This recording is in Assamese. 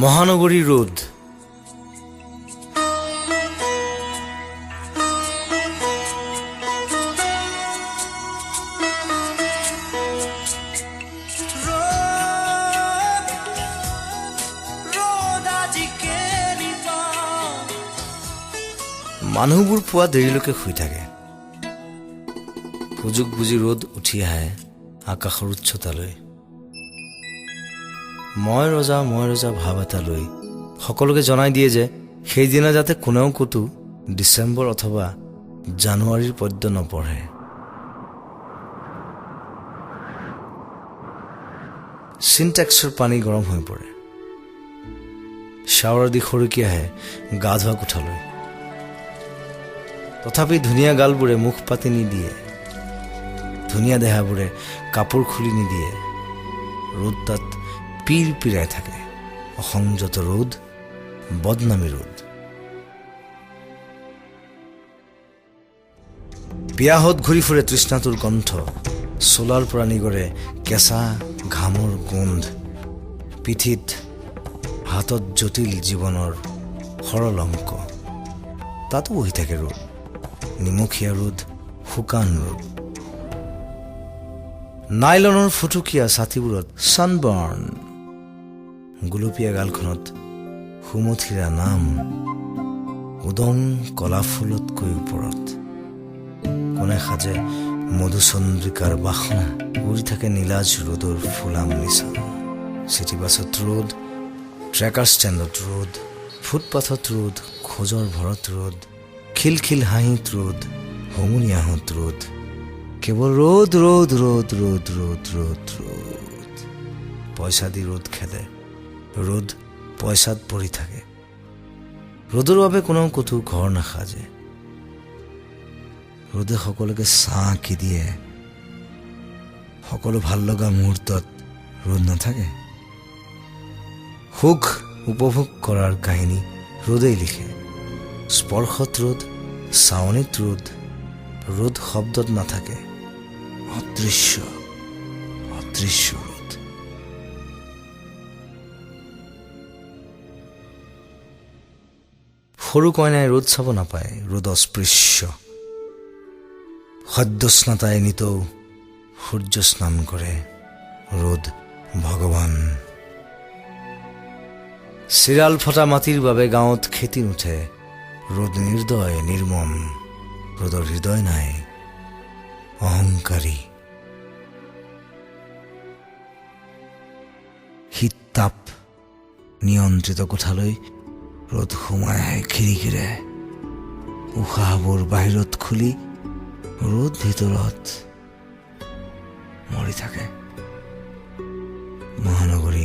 মহানগৰী ৰোদ। মানুহবোৰ পুৱা দেৰিলৈকে শুই থাকে। সুযোগ বুজি ৰ'দ উঠি আহে আকাশৰ উচ্চতালৈ। মই ৰজা ভাৱ এটা লৈ সকলোকে জনাই দিয়ে যে সেইদিনা যাতে কোনেও ক'তো ডিচেম্বৰ অথবা জানুৱাৰীৰ পদ্য নপঢ়ে। চিনটেক্সৰ পানী গৰম হৈ পৰে। শ্বাৱাৰ দি সৰকি আহে গা ধোৱা কোঠালৈ। তথাপি ধুনীয়া গালবোৰে মুখ পাতি নিদিয়ে, ধুনীয়া দেহাবোৰে কাপোৰ খুলি নিদিয়ে। ৰ'দ তাত পিৰ পিৰাই থাকে। অসংযত ৰ'দ, বদনামী ৰ'দ। পিয়াহত ঘূৰি ফুৰে তৃষ্ণাটোৰ কণ্ঠ। চোলাৰ পৰা নিগৰে কেঁচা ঘামৰ গোন্ধ। পিঠিত হাতত জটিল জীৱনৰ সৰল অংক। তাতো বহি থাকে ৰ'দ, নিমখীয়া ৰ'দ, শুকান ৰ'দ। নাইলনৰ ফুটুকীয়া ছাতিবোৰত ছানবাৰ্ণ। গুলপীয়া গালখনত সুমথিৰা নাম, উদং কলা ফুলতকৈ ওপৰত। কোনে সাজে মধুচন্দ্ৰিকাৰ বাসনা। উৰি থাকে নীলাজ ৰ'দৰ ফুলাম নিচান। চিটি বাছত ৰ'দ, ট্ৰেকাৰ ষ্টেণ্ডত ৰ'দ, ফুটপাথত ৰ'দ, খোজৰ ভৰত ৰ'দ, খিলখিল হাঁহিত ৰ'দ, হুমুনিয়াহত ৰ'দ। কেৱল ৰ'দ ৰ'দ ৰ'দ ৰ'দ ৰ'দ ৰ'দ ৰ'দ। পইচা দি ৰ'দ খেদে, ৰ'দ পইচাত পৰি থাকে। ৰ'দৰ বাবে কোনেও ক'তো ঘৰ নাসাজে। ৰ'দে সকলোকে ছাঁ কি দিয়ে। সকলো ভাল লগা মুহূৰ্তত ৰ'দ নাথাকে। সুখ উপভোগ কৰাৰ কাহিনী ৰ'দেই লিখে। স্পৰ্শত ৰ'দ, চাৱনিত ৰ'দ। ৰ'দ শব্দত নাথাকে, অদৃশ্য অদৃশ্য ৰ'দ। সৰু কইনাই ৰ'দ চাব নাপায়, ৰ'দ অস্পৃশ্য। সদ্যস্নাতাই নিতৌ সূৰ্য স্নান কৰে, ৰ'দ ভগৱান। চিৰাল ফটা মাটিৰ বাবে গাঁৱত খেতি নুঠে, ৰ'দ নিৰ্দয় নিৰ্মম। ৰ'দৰ হৃদয় নাই, অহংকাৰী। শীত তাপ নিয়ন্ত্ৰিত কোঠালৈ ৰ'দ সোমাই আহে খিৰিকিৰে। উশাহবোৰ বাহিৰত খুলি ৰ'দ ভিতৰত মৰি থাকে। মহানগৰী